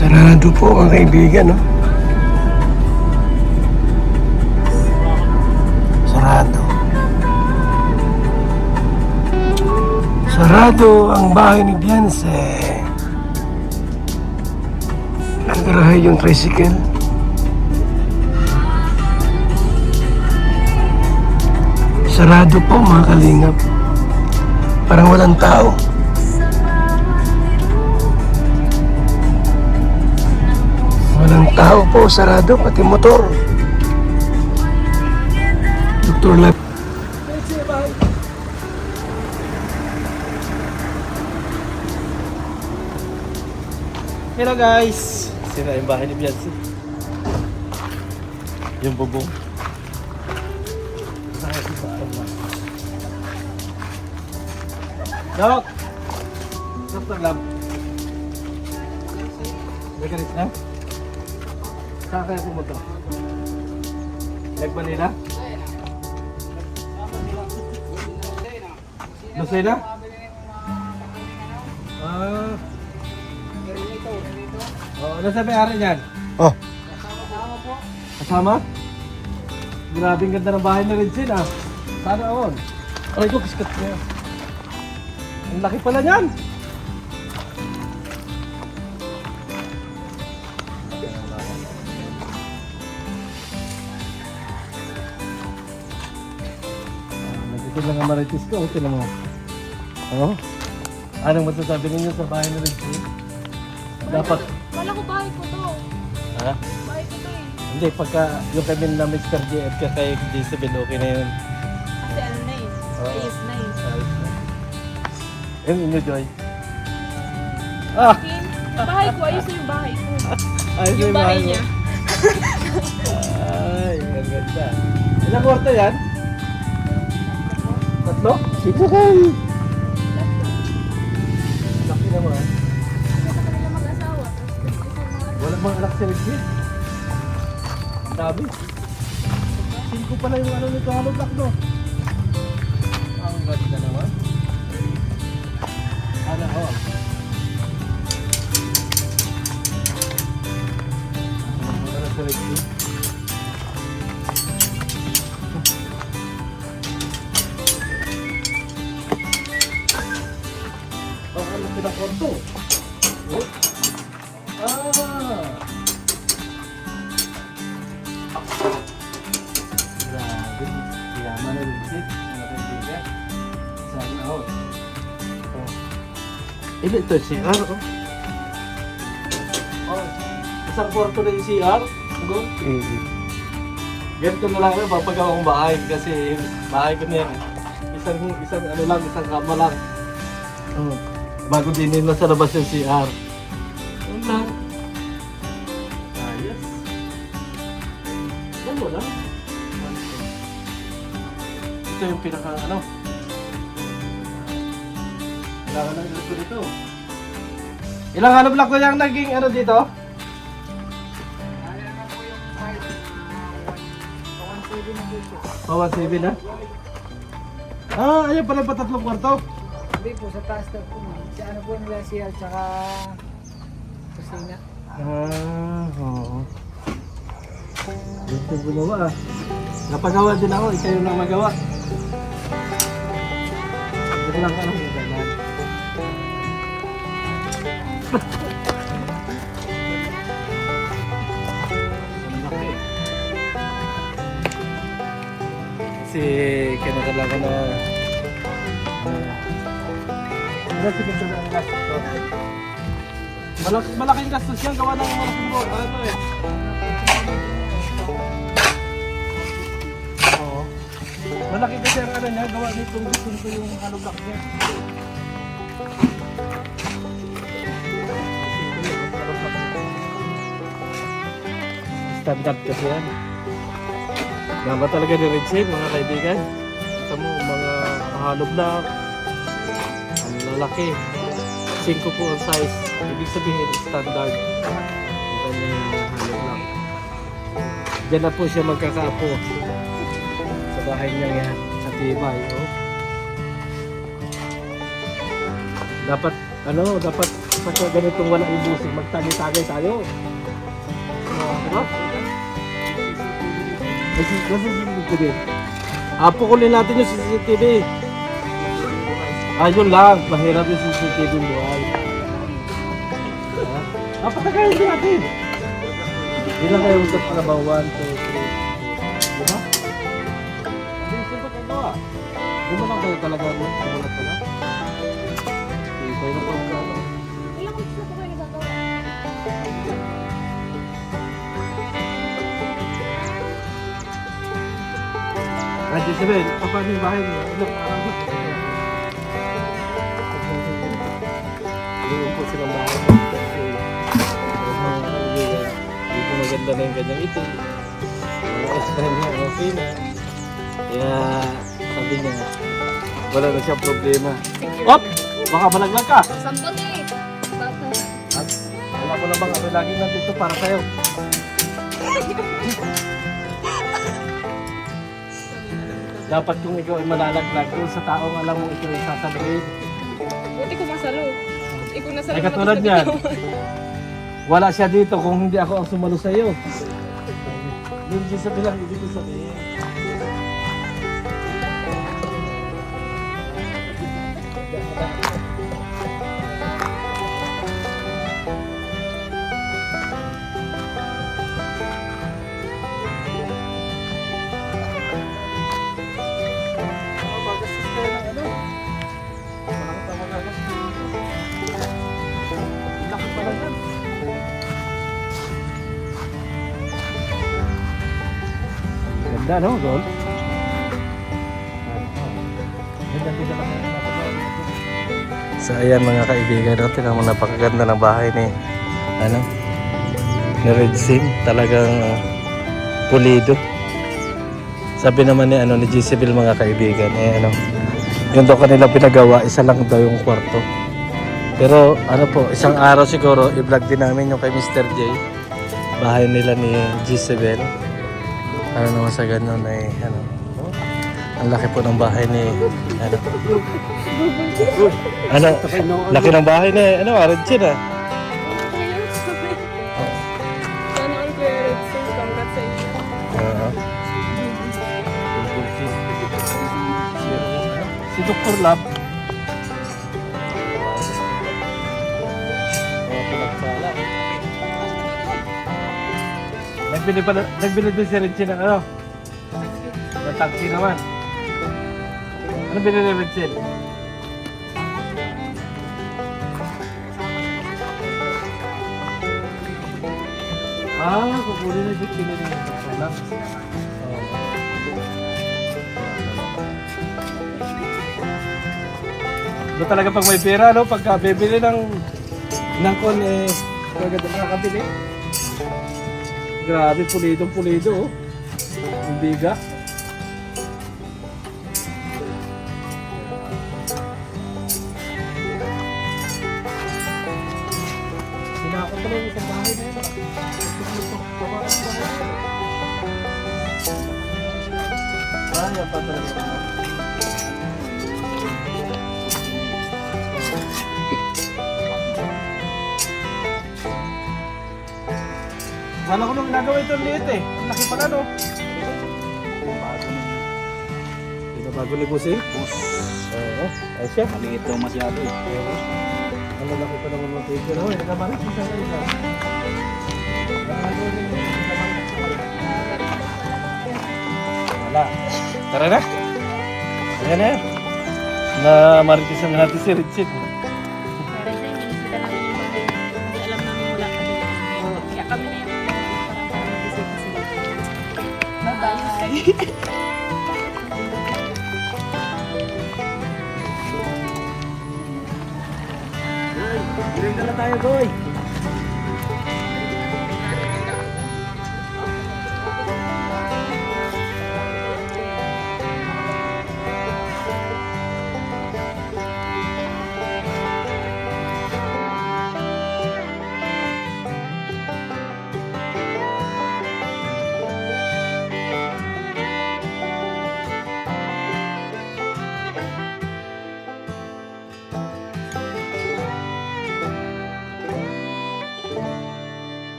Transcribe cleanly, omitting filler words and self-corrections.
Sarado po mga kaibigan, no? Sarado. Sarado ang bahay ni Beyonce. Nagarahay yung tricycle. Sarado po mga kalingap. Parang walang tao. Walang tao po, sarado, pati motor. Dr. Lab. Hello guys! Sira yung bahay ni Beyonce. Yung bubong. Dok! Dr. Lab. Mekanik na? Saan kaya pumunta? Lake Manila? Lucena? Ah. Oh, ano sa may-ari niyan? Oh, Kasama? Grabe ang ganda ng bahay ni Regine ah. Sana on. Aray ko, kiskat niya. Ang laki pala niyan. Nandito lang ang maritis ko. Tinan mo. Oh? Anong masasabi ninyo sa bahay ni Regine? Dapat. Wala ko bahay ko to. Ha? Bahay ko to eh. Hindi, pagka yung kami na Mr. J at kay J7, okay na yun. Kasi ano na eh. Ayos na eh. Ayos na. Yung inyo, Joy. Ah! Bahay ko, ayos na yung bahay ko. Ayos na Yung bahay mo. niya. Ay, ang ganda. Ilang kwarto yan? Tatlo? Sino kayo? Laki naman. Kasi sa kanila mag-asawa. Wala bang anak si Regine? Ang dami. 5 pala yung ano nito, hollow block, no? Ang ganda naman. Ano, oh. Ano si Regine? Oh, ano pinakwarto? Oh. Ah! Grabe. Yaman na rin siya. Ano kayo bigat? Sana ako. Oh. Ito yung CR, oh. Oh. Isang kwarto na yung CR. Go. Ganito na lang yun, papagawa kong bahay. Kasi bahay ko na yan. Isang ano lang, isang kama lang. Oh. Bago din nila sa labas yung CR. Yun lang. Ayos. Yan mo lang. Ito yung pinaka ano. Kailangan ng iluto dito. Ilang ano block na yung naging ano dito? Oh, 1.7 na? Ah, ayun pala pa 3 kwarto. Hindi po, sa taas na po. Sa ano po nila siya, tsaka kusina. Ah, oo. Gusto gumawa ah. Napagawa din ako, ikaw yung lang magawa. Ito lang ka lang yung ganyan. Ang laki. Kasi kinakala ko na kasi ganda na ang gastos ko. Malaking gastos yan, gawa ng malaking board. Ano eh? Oo. Malaki kasi ang ano niya, gawa nitong gusto ko yung ano block niya. Standard kasi yan. Gama talaga ni Regine, mga kaibigan. Ito mo, mga hollow block. Ang lalaki. 5 po ang size. Ibig sabihin, standard. Ang kanyang hollow block. Diyan na po siya magkakaapo. Sa bahay niya yan. Sa tibay. Oh. Dapat pagka ganitong wala yung busing, magtagay-tagay tayo. Diba? Nasa CCTV. Pukulin natin yung CCTV. Yun lang. Mahirap yung CCTV buhay. Patagayin din natin. Ilang kayo usap ka na ba? 1, 2, 3, 4. Diba? Hindi, simple kayo gawa. Di ba lang kayo talaga sumulat ka na? Okay, kayo na po ang ano. Ilang ulit na po kayo nagagawa? Jezebel, paano yung bahay niyo? Ilang araw ba? Iyon po silang bahay niyo. Hindi po maganda na yung kanyang ito. Okay na. Kaya sabi niya, wala na siyang problema. Op! Baka malaglag ka! Sambot eh. Bata. At wala mo na bang kami lagi nandito para sa'yo? Dapat kung ikaw ay malalaglag doon sa taong alam mo ito ay sasabihin. Buti ko masalo. Ikaw nasalo. Ay katulad niyan. Wala siya dito kung hindi ako ang sumalo sa iyo. Yung Jezebel lang ibig ko sabihin. Ganda no, Gol? So ayan mga kaibigan, no? Tingnan mo, napakaganda ng bahay ni ni Red Sim. Talagang pulido. Sabi naman ni Jezebel mga kaibigan, yung daw kanila pinagawa, isa lang daw yung kwarto. Pero isang araw siguro i-vlog din namin yung kay Mr. J, bahay nila ni Jezebel. Naman sa ganun ay ang laki po ng bahay ni laki ng bahay ni Arjun ah. Sana all Kuya Redson. Congrats sa inyo. Si Dr. Lab. Nagbili din si Richie ng ng taxi naman. Ano binili ni Richie? Kukunin na Richie na rin. Ito talaga pag may pera, no? Pagka bibili ng kon talaga nakakabili. Grabe, pulido, oh. Ang biga. Sinakot pala yung isang bahay na yun. Yan pa talaga. Wala ko nung ginagawa itong liit eh. Ang laki pala no. Bago ni Busing? Oo. Ay siya. Maliit daw masyado eh. Ang laki pa naman ng picture. Hoy, nagkamarit ko sa kanila. Wala. Tara na. Ayan na yan. Na-maritisan natin si Richard. Kaya rin inisita namin yung bahay. Kasi alam namin wala ka dito. Kaya kami na yung parang mag-isip sila. Bye-bye.